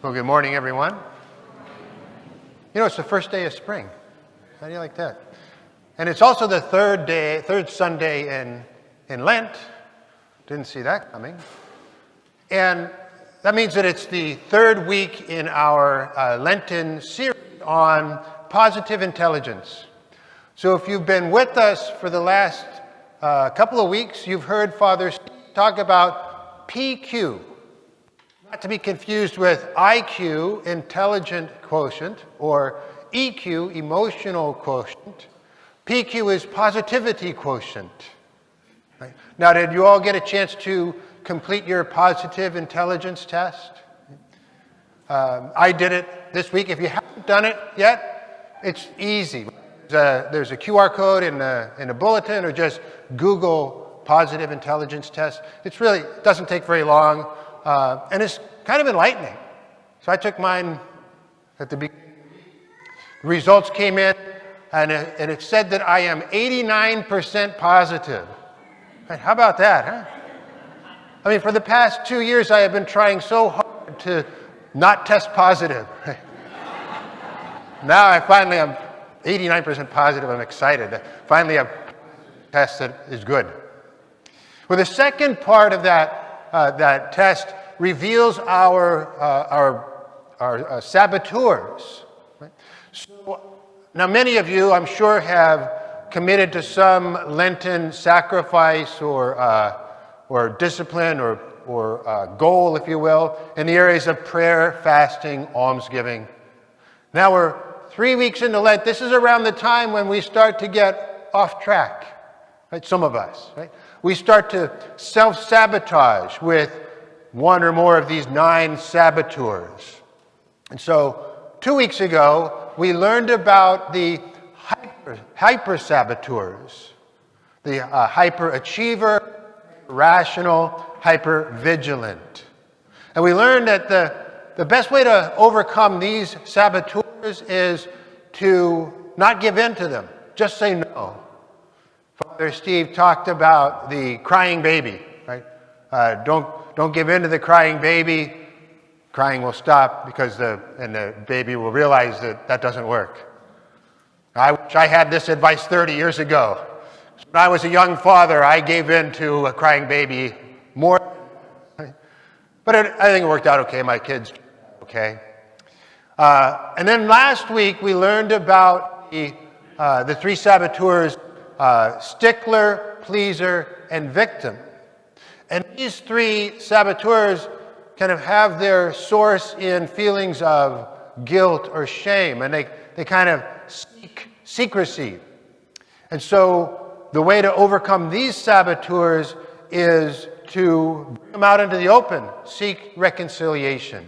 Well, good morning, everyone. You know, it's the first day of spring. How do you like that? And it's also the third Sunday in Lent. Didn't see that coming. And that means that it's the third week in our Lenten series on positive intelligence. So if you've been with us for the last couple of weeks, you've heard Father Steve talk about PQ. Not to be confused with IQ, intelligent quotient, or EQ, emotional quotient. PQ is positivity quotient. Right? Now, did you all get a chance to complete your positive intelligence test? I did it this week. If you haven't done it yet, it's easy. There's a QR code in a bulletin, or just Google positive intelligence test. It doesn't take very long. And it's kind of enlightening. So I took mine at the beginning. The results came in, and it said that I am 89% positive. Right, how about that, huh? I mean, for the past 2 years, I have been trying so hard to not test positive. Now I'm 89% positive. I'm excited. Finally, a test that is good. Well, the second part of that test reveals our saboteurs. Right? So, now, many of you, I'm sure, have committed to some Lenten sacrifice or discipline or goal, if you will, in the areas of prayer, fasting, almsgiving. Now we're 3 weeks into Lent. This is around the time when we start to get off track. Right? Some of us, right? We start to self-sabotage with one or more of these 9 saboteurs. And so 2 weeks ago, we learned about the hyper-saboteurs, the hyperachiever, rational, hyper-vigilant. And we learned that the best way to overcome these saboteurs is to not give in to them. Just say no. Father Steve talked about the crying baby, right? Don't give in to the crying baby. Crying will stop because the baby will realize that doesn't work. I wish I had this advice 30 years ago. When I was a young father, I gave in to a crying baby more. But I think it worked out okay. My kids, okay. And then last week we learned about the 3 saboteurs: stickler, pleaser, and victim. And these 3 saboteurs kind of have their source in feelings of guilt or shame, and they kind of seek secrecy. And so the way to overcome these saboteurs is to bring them out into the open, seek reconciliation.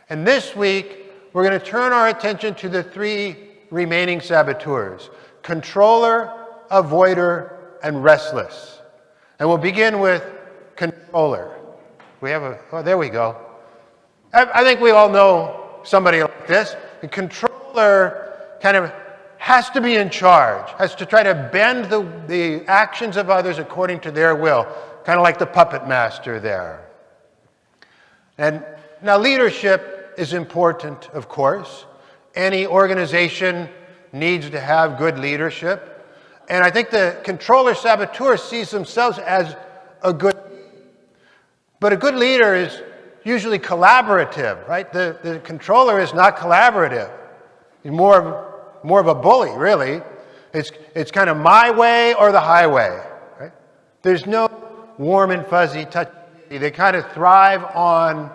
And this week, we're going to turn our attention to the 3 remaining saboteurs: controller, avoider, and restless. And we'll begin with controller. There we go. I think we all know somebody like this. The controller kind of has to be in charge, has to try to bend the actions of others according to their will, kind of like the puppet master there. And now leadership is important, of course. Any organization needs to have good leadership. And I think the controller saboteur sees themselves as a good leader. But a good leader is usually collaborative, right? The controller is not collaborative. He's more of a bully, really. It's kind of my way or the highway, right? There's no warm and fuzzy touch. They kind of thrive on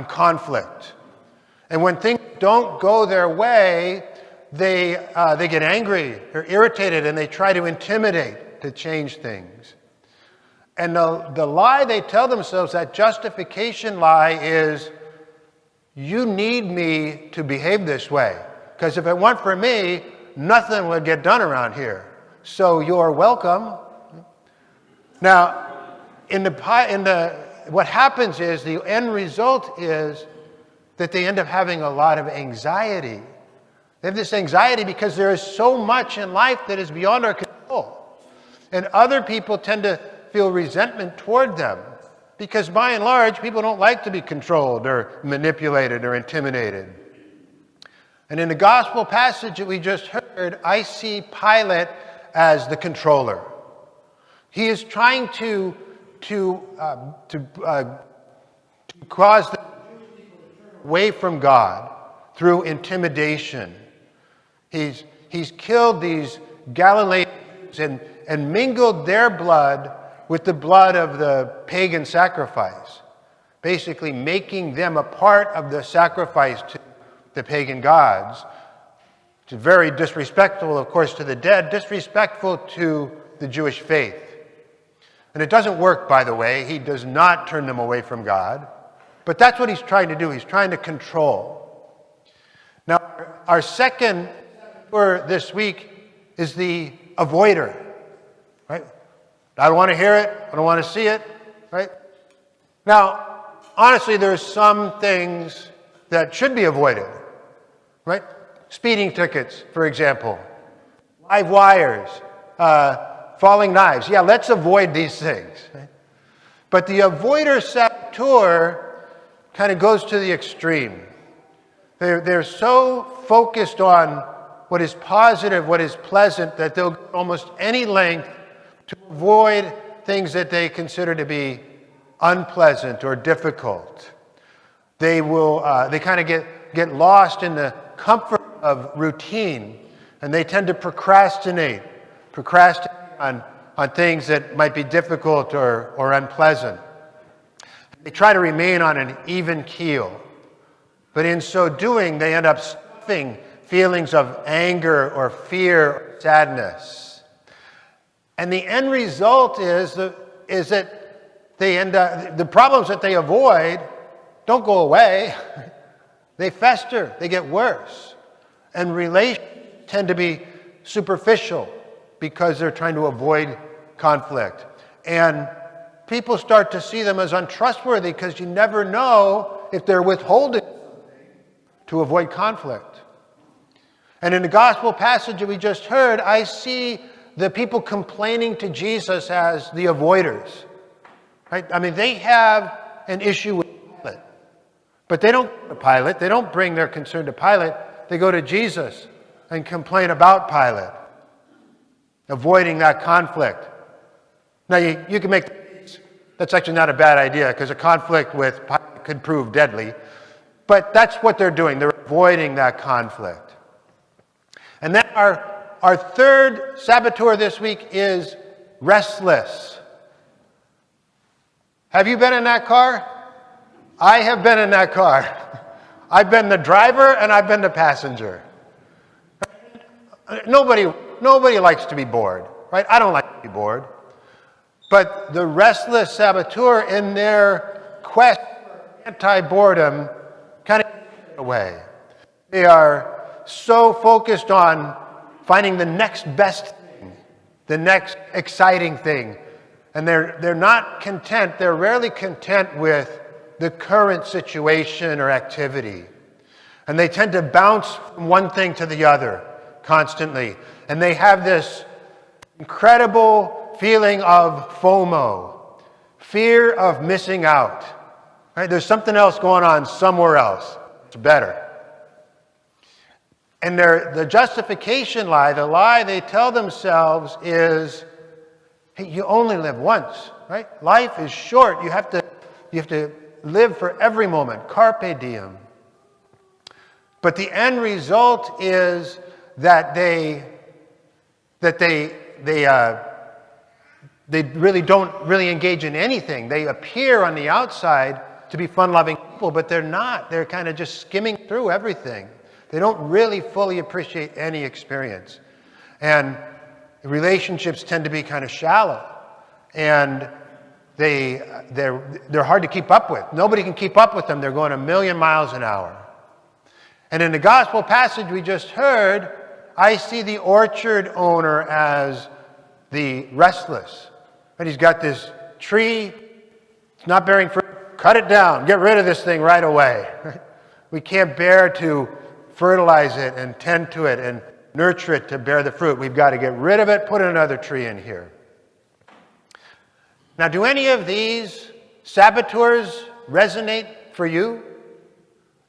conflict. And when things don't go their way, they get angry, they're irritated, and they try to intimidate to change things. And the lie they tell themselves, that justification lie, is, you need me to behave this way, because if it weren't for me, nothing would get done around here. So you're welcome. Now, what happens is, the end result is that they end up having a lot of anxiety. They have this anxiety because there is so much in life that is beyond our control. And other people tend to feel resentment toward them. Because by and large, people don't like to be controlled or manipulated or intimidated. And in the gospel passage that we just heard, I see Pilate as the controller. He is trying to cause the Jewish people to turn away from God through intimidation. He's killed these Galilean Jews and mingled their blood with the blood of the pagan sacrifice, basically making them a part of the sacrifice to the pagan gods. It's very disrespectful, of course, to the dead, disrespectful to the Jewish faith. And it doesn't work, by the way. He does not turn them away from God. But that's what he's trying to do. He's trying to control. Now, our second for this week is the avoider, right? I don't want to hear it. I don't want to see it, right? Now, honestly, there's some things that should be avoided, right? Speeding tickets, for example. Live wires, falling knives. Yeah, let's avoid these things. Right? But the avoider saboteur kind of goes to the extreme. They're so focused on what is positive, what is pleasant, that they'll go almost any length to avoid things that they consider to be unpleasant or difficult. They kind of get lost in the comfort of routine, and they tend to procrastinate on things that might be difficult or unpleasant. They try to remain on an even keel, but in so doing, they end up stuffing feelings of anger or fear or sadness. And the end result is that they end up, the problems that they avoid don't go away. They fester, they get worse. And relations tend to be superficial because they're trying to avoid conflict. And people start to see them as untrustworthy because you never know if they're withholding something to avoid conflict. And in the gospel passage that we just heard, I see the people complaining to Jesus as the avoiders. Right? I mean, they have an issue with Pilate. But they don't go to Pilate. They don't bring their concern to Pilate. They go to Jesus and complain about Pilate, avoiding that conflict. Now, you can make the case that's actually not a bad idea because a conflict with Pilate could prove deadly. But that's what they're doing. They're avoiding that conflict. And then our third saboteur this week is restless. Have you been in that car? I have been in that car. I've been the driver and I've been the passenger. Nobody likes to be bored, right? I don't like to be bored. But the restless saboteur, in their quest for anti-boredom, kind of get away. They are so focused on finding the next best thing, the next exciting thing. And they're not content, they're rarely content with the current situation or activity. And they tend to bounce from one thing to the other constantly. And they have this incredible feeling of FOMO, fear of missing out. Right? There's something else going on somewhere else. It's better. And the justification lie, the lie they tell themselves is, hey, you only live once, right? Life is short. You have to live for every moment. Carpe diem. But the end result is that they really don't really engage in anything. They appear on the outside to be fun-loving people, but they're not. They're kind of just skimming through everything. They don't really fully appreciate any experience. And relationships tend to be kind of shallow. And they're hard to keep up with. Nobody can keep up with them. They're going a million miles an hour. And in the gospel passage we just heard, I see the orchard owner as the restless. But he's got this tree, it's not bearing fruit. Cut it down. Get rid of this thing right away. We can't bear to fertilize it and tend to it and nurture it to bear the fruit. We've got to get rid of it, put another tree in here. Now, do any of these saboteurs resonate for you?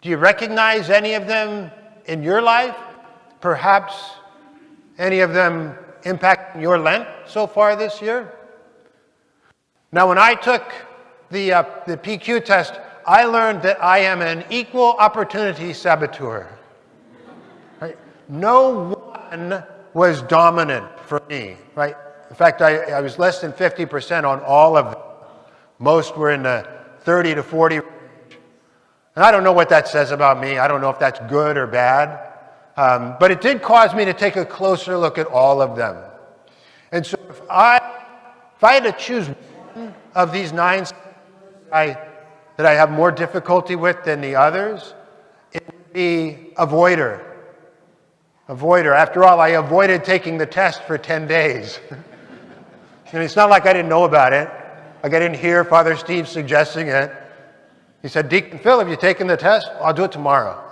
Do you recognize any of them in your life? Perhaps any of them impacting your Lent so far this year? Now, when I took the PQ test, I learned that I am an equal opportunity saboteur. Right? No one was dominant for me. Right? In fact, I was less than 50% on all of them. Most were in the 30 to 40 range. And I don't know what that says about me. I don't know if that's good or bad. But it did cause me to take a closer look at all of them. And so if I had to choose one of these 9 that I have more difficulty with than the others, it would be avoider. Avoider. After all, I avoided taking the test for 10 days. And it's not like I didn't know about it. Like I didn't hear Father Steve suggesting it. He said, Deacon Phil, have you taken the test? I'll do it tomorrow.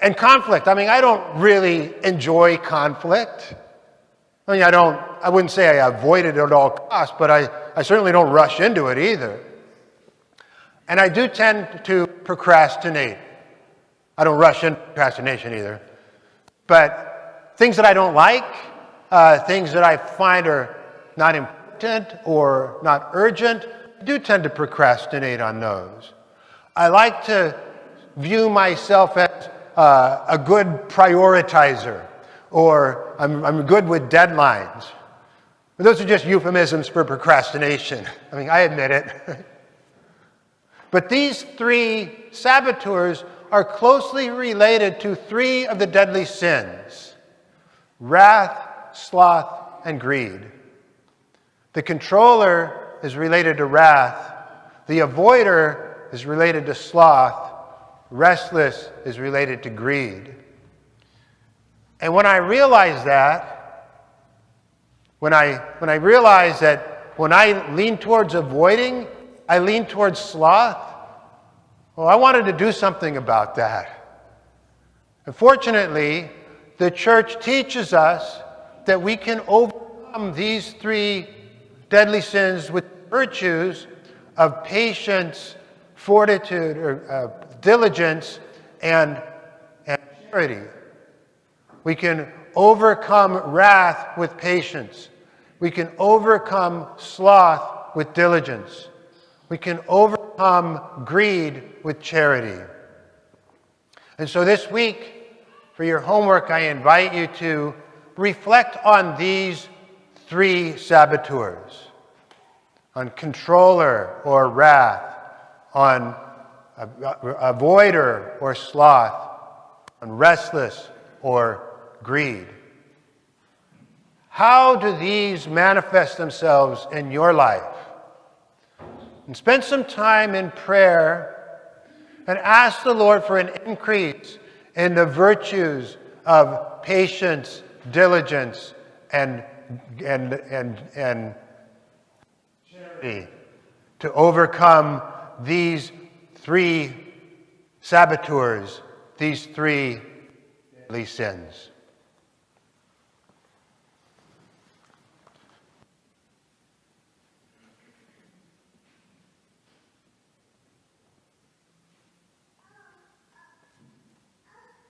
And conflict. I mean, I don't really enjoy conflict. I mean, I wouldn't say I avoid it at all costs, but I certainly don't rush into it either. And I do tend to procrastinate. I don't rush into procrastination either. But things that I don't like, things that I find are not important or not urgent, I do tend to procrastinate on those. I like to view myself as a good prioritizer, or I'm good with deadlines. But those are just euphemisms for procrastination. I mean, I admit it. But these 3 saboteurs are closely related to 3 of the deadly sins: wrath, sloth, and greed. The controller is related to wrath. The avoider is related to sloth. Restless is related to greed. And when I realize that, when I realize that when I lean towards avoiding, I lean towards sloth, well, I wanted to do something about that. Unfortunately, the church teaches us that we can overcome these 3 deadly sins with virtues of patience, fortitude, or diligence, and charity. We can overcome wrath with patience. We can overcome sloth with diligence. We can overcome greed with charity. And so this week, for your homework, I invite you to reflect on these 3 saboteurs: on controller or wrath, on avoider or sloth, on restless or greed. How do these manifest themselves in your life? And spend some time in prayer and ask the Lord for an increase in the virtues of patience, diligence, and charity to overcome these 3 saboteurs, these 3 deadly sins.